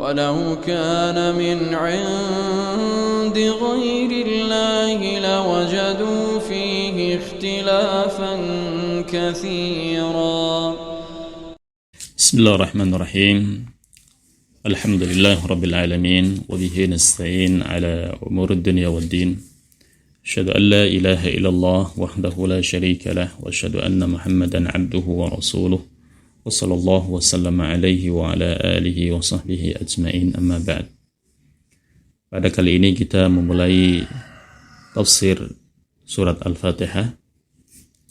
ولو كان من عند غير الله لوجدوا فيه اختلافا كثيرا. بسم الله الرحمن الرحيم. الحمد لله رب العالمين وبه نستعين على أمور الدنيا والدين. أشهد أن لا إله إلا الله وحده لا شريك له وأشهد أن محمدا عبده ورسوله وصلى الله وسلم عليه وعلى آله وصحبه أجمعين. أما بعد. Pada kali ini kita memulai tafsir surat Al-Fatihah.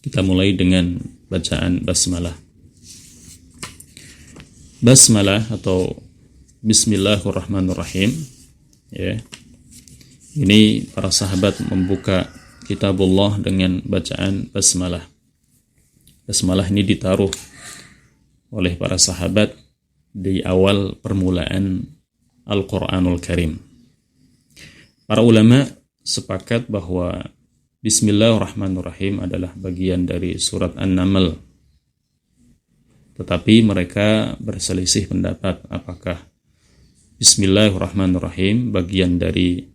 Kita mulai dengan bacaan basmalah. Basmalah atau Bismillahirrahmanirrahim, ya. Ini para sahabat membuka kitabullah dengan bacaan basmalah. Basmalah ini ditaruh oleh para sahabat di awal permulaan Al-Quranul Karim. Para ulama sepakat bahwa Bismillahirrahmanirrahim adalah bagian dari surat An-Naml. Tetapi mereka berselisih pendapat apakah Bismillahirrahmanirrahim bagian dari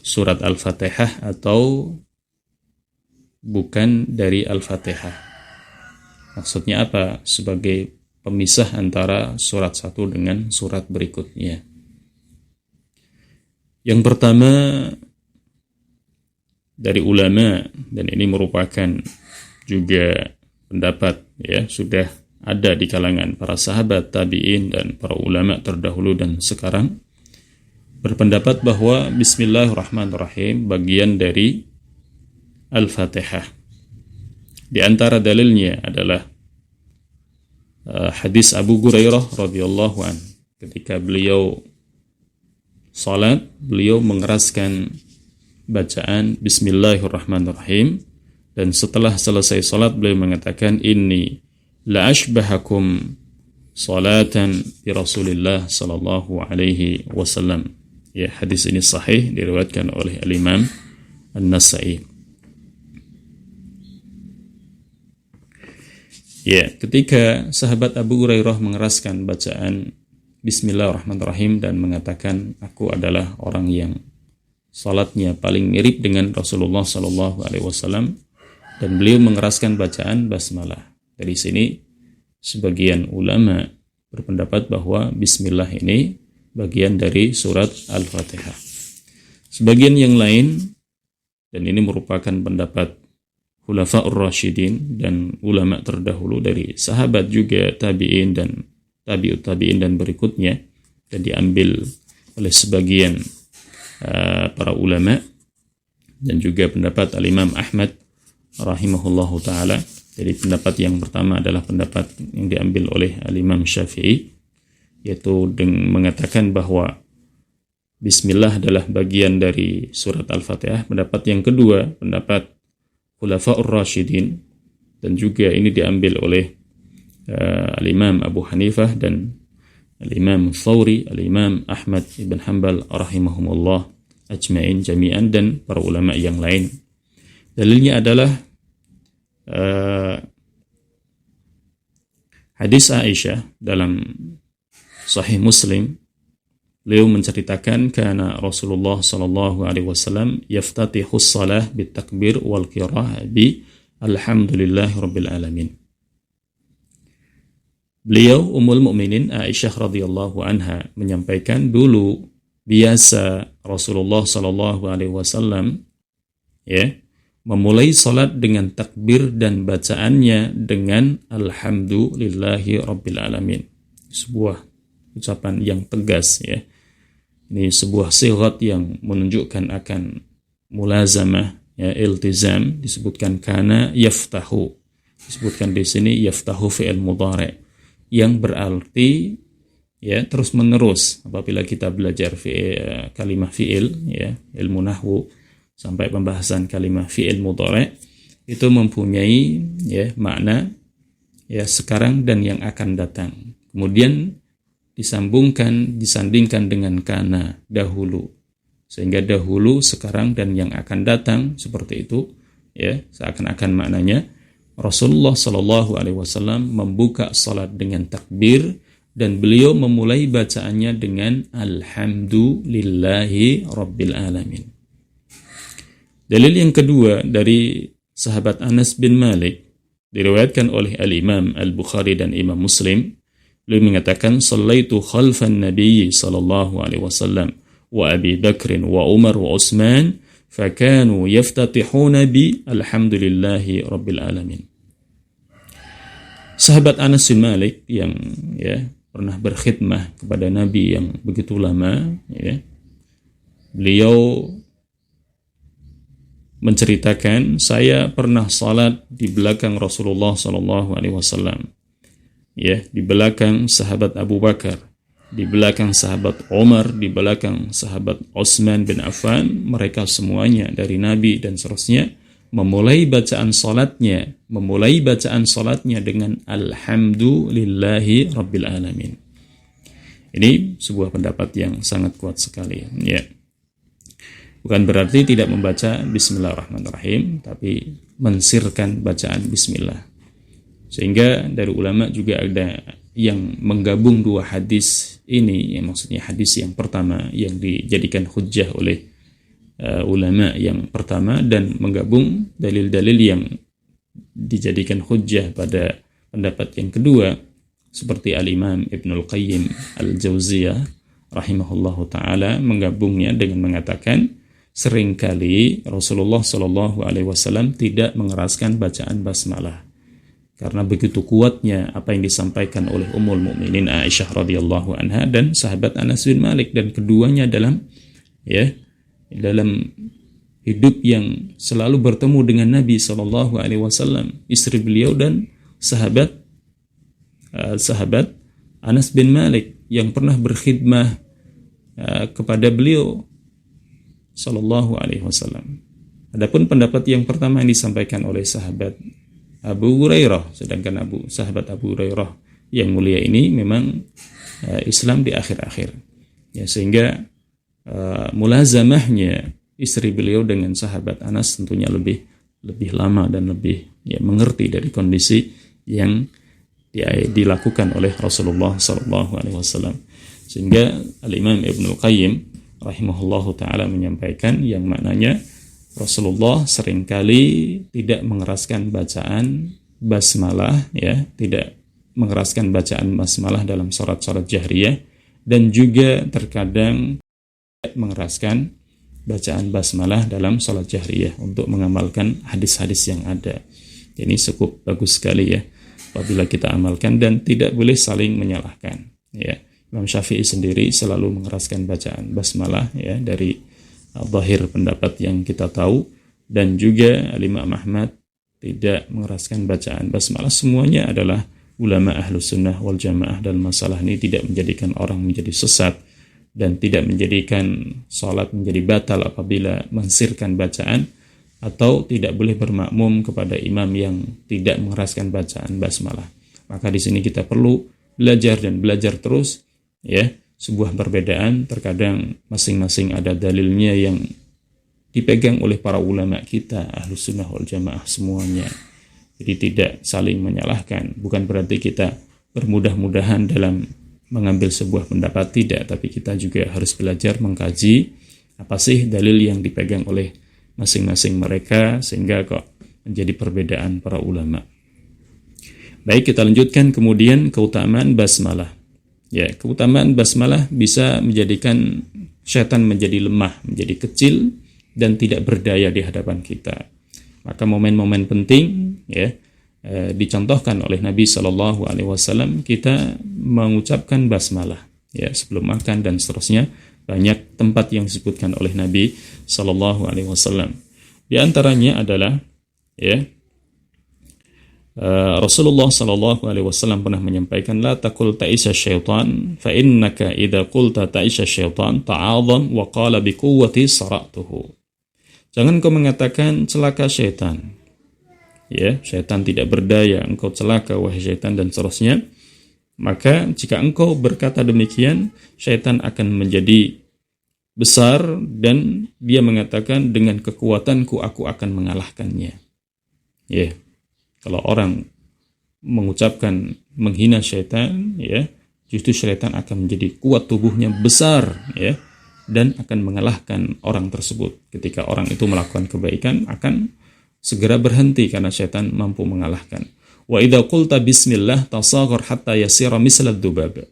surat Al-Fatihah atau bukan dari Al-Fatihah. Maksudnya apa? Sebagai pemisah antara surat satu dengan surat berikutnya. Yang pertama dari ulama, dan ini merupakan juga pendapat, ya, sudah ada di kalangan para sahabat, tabi'in, dan para ulama terdahulu dan sekarang, berpendapat bahwa Bismillahirrahmanirrahim bagian dari Al-Fatihah. Di antara dalilnya adalah hadis Abu Hurairah radhiyallahu an. Ketika beliau salat, beliau mengeraskan bacaan Bismillahirrahmanirrahim, dan setelah selesai salat beliau mengatakan, inni la ashbahakum salatan bi Rasulillah sallallahu alaihi wasallam. Ya, hadis ini sahih, diriwayatkan oleh Al-Imam An-Nasa'i. Ya, ketika sahabat Abu Hurairah mengeraskan bacaan Bismillahirrahmanirrahim dan mengatakan, aku adalah orang yang salatnya paling mirip dengan Rasulullah sallallahu alaihi wasallam, dan beliau mengeraskan bacaan basmalah. Dari sini sebagian ulama berpendapat bahwa bismillah ini bagian dari surat Al-Fatihah. Sebagian yang lain, dan ini merupakan pendapat Khulafa'ur Rasyidin dan ulama terdahulu dari sahabat juga, tabi'in dan tabi'ut tabi'in dan berikutnya, dan diambil oleh sebagian para ulama, dan juga pendapat Al-Imam Ahmad rahimahullahu ta'ala. Jadi pendapat yang pertama adalah pendapat yang diambil oleh Al-Imam Syafi'i, yaitu mengatakan bahwa Bismillah adalah bagian dari surat Al-Fatihah. Pendapat yang kedua, pendapat Khulafa'ur Rasyidin, dan juga ini diambil oleh Al-Imam Abu Hanifah dan Al-Imam Thawri, Al-Imam Ahmad ibn Hanbal rahimahumullah ajma'in jami'an, dan para ulama yang lain. Dalilnya adalah hadis Aisyah dalam Sahih Muslim. Beliau menceritakan, kana Rasulullah sallallahu alaihi wasallam yaftatihu shalah bitakbir wal qiraah bi alhamdulillahi rabbil alamin. Beliau Ummul Mukminin Aisyah radhiyallahu anha menyampaikan, dulu biasa Rasulullah sallallahu alaihi wasallam, ya, memulai salat dengan takbir dan bacaannya dengan alhamdulillahi rabbil alamin. Sebuah ucapan yang tegas, ya. Ini sebuah sighat yang menunjukkan akan mulazamah, ya, iltizam. Disebutkan kana yaftahu. Disebutkan di sini yaftahu fi'il mudhari', yang berarti, ya, terus menerus. Apabila kita belajar kalimah fi'il, ya, ilmu nahwu, sampai pembahasan kalimah fi'il mudhari', itu mempunyai, ya, makna, ya, sekarang dan yang akan datang. Kemudian disandingkan dengan kana, dahulu. Sehingga dahulu, sekarang, dan yang akan datang, seperti itu, ya, seakan-akan maknanya Rasulullah sallallahu alaihi wasallam membuka salat dengan takbir, dan beliau memulai bacaannya dengan alhamdulillahi rabbil alamin. Dalil yang kedua dari sahabat Anas bin Malik diriwayatkan oleh Al-Imam Al-Bukhari dan Imam Muslim. Beliau mengatakan, "Shallaitu khalfan Nabi sallallahu alaihi wasallam wa Abi Bakr wa Umar wa Utsman, fakanu yaftatihuna bi alhamdulillahi rabbil alamin." Sahabat Anas bin Malik yang pernah berkhidmah kepada Nabi yang begitu lama, beliau menceritakan, saya pernah salat di belakang Rasulullah sallallahu alaihi wasallam, di belakang sahabat Abu Bakar, di belakang sahabat Umar, di belakang sahabat Utsman bin Affan, mereka semuanya dari Nabi dan seterusnya memulai bacaan salatnya dengan alhamdulillahi rabbil alamin. Ini sebuah pendapat yang sangat kuat sekali, Bukan berarti tidak membaca bismillahirrahmanirrahim, tapi mensirkan bacaan bismillah. Sehingga dari ulama juga ada yang menggabung dua hadis ini, maksudnya hadis yang pertama yang dijadikan hujjah oleh ulama yang pertama, dan menggabung dalil-dalil yang dijadikan hujjah pada pendapat yang kedua, seperti Al-Imam Ibnul Qayyim Al-Jauziyah rahimahullahu ta'ala menggabungnya dengan mengatakan, seringkali Rasulullah sallallahu alaihi wasallam tidak mengeraskan bacaan basmalah karena begitu kuatnya apa yang disampaikan oleh Ummul Mukminin Aisyah radhiyallahu anha dan sahabat Anas bin Malik, dan keduanya dalam hidup yang selalu bertemu dengan Nabi sallallahu alaihi wasallam, istri beliau dan sahabat Anas bin Malik yang pernah berkhidmah kepada beliau sallallahu alaihi wasallam. Adapun pendapat yang pertama yang disampaikan oleh sahabat Abu Hurairah, sedangkan sahabat Abu Hurairah yang mulia ini memang Islam di akhir-akhir, sehingga mulazamahnya istri beliau dengan sahabat Anas tentunya lebih lama dan lebih mengerti dari kondisi yang dilakukan oleh Rasulullah sallallahu alaihi wasallam. Sehingga Al-Imam Ibnul Qayyim rahimahullahu taala menyampaikan yang maknanya Rasulullah seringkali tidak mengeraskan bacaan basmalah, tidak mengeraskan bacaan basmalah dalam salat jahriyah, dan juga terkadang mengeraskan bacaan basmalah dalam salat jahriyah untuk mengamalkan hadis-hadis yang ada. Ini cukup bagus sekali apabila kita amalkan, dan tidak boleh saling menyalahkan. Imam Syafi'i sendiri selalu mengeraskan bacaan basmalah dari zahir pendapat yang kita tahu, dan juga Imam Ahmad tidak mengeraskan bacaan basmalah. Semuanya adalah ulama Ahlus Sunnah wal Jamaah, dan masalah ini tidak menjadikan orang menjadi sesat dan tidak menjadikan salat menjadi batal apabila mensirkan bacaan, atau tidak boleh bermakmum kepada imam yang tidak mengeraskan bacaan basmalah. Maka di sini kita perlu belajar dan belajar terus, sebuah perbedaan terkadang masing-masing ada dalilnya yang dipegang oleh para ulama kita Ahlus Sunnah wal Jamaah semuanya. Jadi tidak saling menyalahkan. Bukan berarti kita bermudah-mudahan dalam mengambil sebuah pendapat, tidak, tapi kita juga harus belajar mengkaji apa sih dalil yang dipegang oleh masing-masing mereka sehingga kok menjadi perbedaan para ulama. Baik, kita lanjutkan kemudian keutamaan basmalah. Keutamaan basmalah bisa menjadikan syaitan menjadi lemah, menjadi kecil dan tidak berdaya di hadapan kita. Maka momen-momen penting dicontohkan oleh Nabi Shallallahu Alaihi Wasallam, kita mengucapkan basmalah sebelum makan dan seterusnya. Banyak tempat yang disebutkan oleh Nabi Shallallahu Alaihi Wasallam. Di antaranya adalah Rasulullah sallallahu alaihi wasallam pernah menyampaikan, la taqul ta'isa syaitan fa innaka idza qulta ta'isa syaitan ta'azam wa qala bi quwwati sara'tuhu. Jangan kau mengatakan celaka syaitan. Syaitan tidak berdaya, engkau celaka wahai syaitan dan seterusnya. Maka jika engkau berkata demikian, syaitan akan menjadi besar dan dia mengatakan dengan kekuatanku aku akan mengalahkannya. Kalau orang mengucapkan menghina syaitan, justru syaitan akan menjadi kuat, tubuhnya besar, ya, dan akan mengalahkan orang tersebut. Ketika orang itu melakukan kebaikan, akan segera berhenti karena syaitan mampu mengalahkan. Wa idza qulta bismillah tasaghar hatta yasira misla dzubab.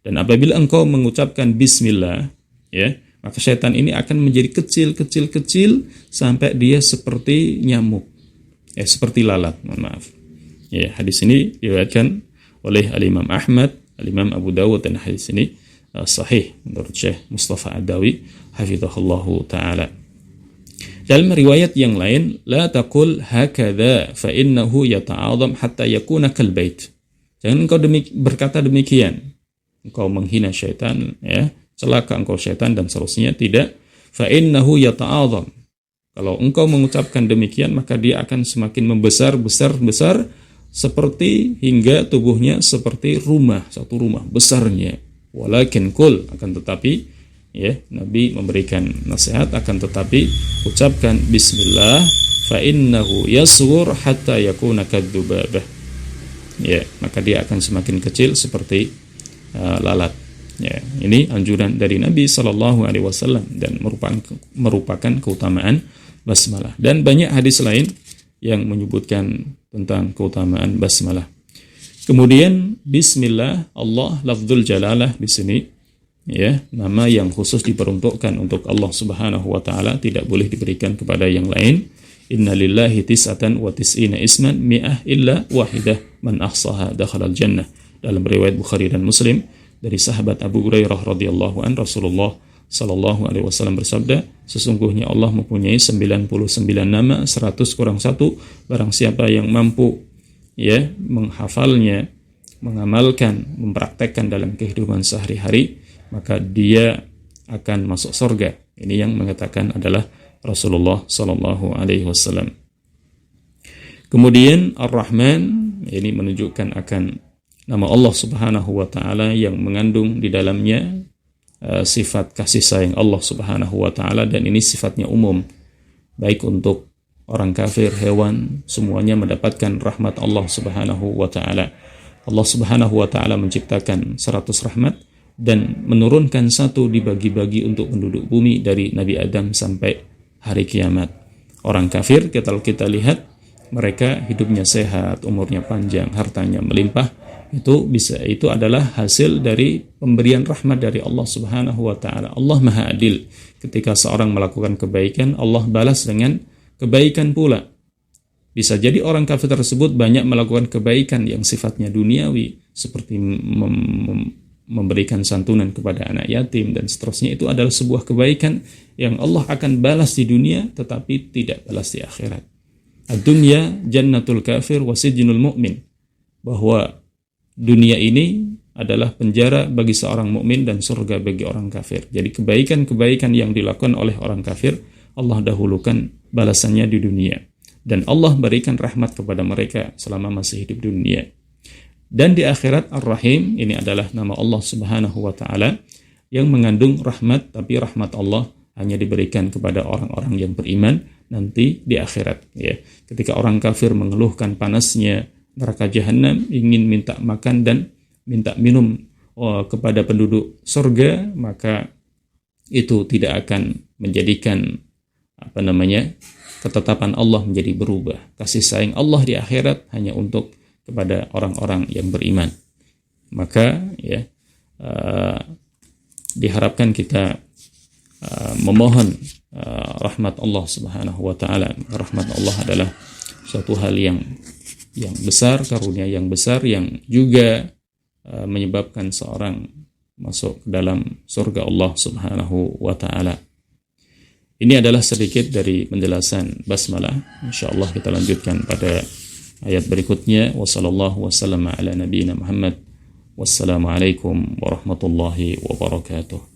Dan apabila engkau mengucapkan bismillah, ya, maka syaitan ini akan menjadi kecil sampai dia seperti nyamuk, seperti lalat. Mohon maaf. Ya, hadis ini diriwayatkan oleh Al-Imam Ahmad, Al-Imam Abu Dawud, dan hadis ini sahih menurut Syekh Mustafa Adawi hafizahullahu taala. Dalam riwayat yang lain, la taqul hakadha fa innahu yata'azam hatta yakuna kal bait. Jangan engkau berkata demikian. Engkau menghina syaitan, ya, celaka engkau syaitan dan seterusnya. Tidak. Fa innahu yata'azam. Kalau engkau mengucapkan demikian, maka dia akan semakin membesar seperti hingga tubuhnya seperti rumah, satu rumah besarnya. Walakin kul, akan tetapi, ya, Nabi memberikan nasihat, akan tetapi ucapkan bismillah fa innahu yasghur hatta yakuna kadzubabah. Ya, maka dia akan semakin kecil seperti lalat. Ya, ini anjuran dari Nabi sallallahu alaihi wasallam dan merupakan keutamaan basmalah. Dan banyak hadis lain yang menyebutkan tentang keutamaan basmalah. Kemudian bismillah, Allah lafzul jalalah di sini, ya, nama yang khusus diperuntukkan untuk Allah Subhanahu wa taala, tidak boleh diberikan kepada yang lain. Innalillahi tis'atan wa tis'ina isman mi'ah illa wahidah man ahsaha dakhalal jannah. Dalam riwayat Bukhari dan Muslim dari sahabat Abu Hurairah radhiyallahu an, Rasulullah sallallahu alaihi wasallam bersabda, sesungguhnya Allah mempunyai 99 nama, 100 kurang 1. Barang siapa yang mampu, ya, menghafalnya, mengamalkan, mempraktekkan dalam kehidupan sehari-hari, maka dia akan masuk surga. Ini yang mengatakan adalah Rasulullah sallallahu alaihi wasallam. Kemudian Ar-Rahman, ini menunjukkan akan nama Allah Subhanahu wa taala yang mengandung di dalamnya sifat kasih sayang Allah Subhanahu wa taala, dan ini sifatnya umum, baik untuk orang kafir, hewan, semuanya mendapatkan rahmat Allah Subhanahu wa taala. Allah Subhanahu wa taala menciptakan 100 rahmat dan menurunkan 1 dibagi-bagi untuk penduduk bumi dari Nabi Adam sampai hari kiamat. Orang kafir, kalau kita lihat, mereka hidupnya sehat, umurnya panjang, hartanya melimpah. Itu adalah hasil dari pemberian rahmat dari Allah Subhanahu wa taala. Allah Maha Adil. Ketika seorang melakukan kebaikan, Allah balas dengan kebaikan pula. Bisa jadi orang kafir tersebut banyak melakukan kebaikan yang sifatnya duniawi, seperti memberikan santunan kepada anak yatim dan seterusnya. Itu adalah sebuah kebaikan yang Allah akan balas di dunia, tetapi tidak balas di akhirat. Ad-dunya jannatul kafir wa sijnul mu'min. Bahwa dunia ini adalah penjara bagi seorang mukmin dan surga bagi orang kafir. Jadi kebaikan-kebaikan yang dilakukan oleh orang kafir, Allah dahulukan balasannya di dunia. Dan Allah berikan rahmat kepada mereka selama masih hidup di dunia. Dan di akhirat, Ar-Rahim, ini adalah nama Allah Subhanahu wa ta'ala yang mengandung rahmat, tapi rahmat Allah hanya diberikan kepada orang-orang yang beriman nanti di akhirat. Ya. Ketika orang kafir mengeluhkan panasnya neraka jahanam, ingin minta makan dan minta minum kepada penduduk surga, maka itu tidak akan menjadikan ketetapan Allah menjadi berubah. Kasih sayang Allah di akhirat hanya untuk kepada orang-orang yang beriman. Maka ya, diharapkan kita memohon rahmat Allah Subhanahu wa taala. Rahmat Allah adalah suatu hal yang besar, karunia yang besar yang juga menyebabkan seorang masuk ke dalam surga Allah Subhanahu wa taala. Ini adalah sedikit dari penjelasan basmalah. Insyaallah kita lanjutkan pada ayat berikutnya. Wassallallahu wasallam ala nabiyyina Muhammad. Wassalamualaikum warahmatullahi wabarakatuh.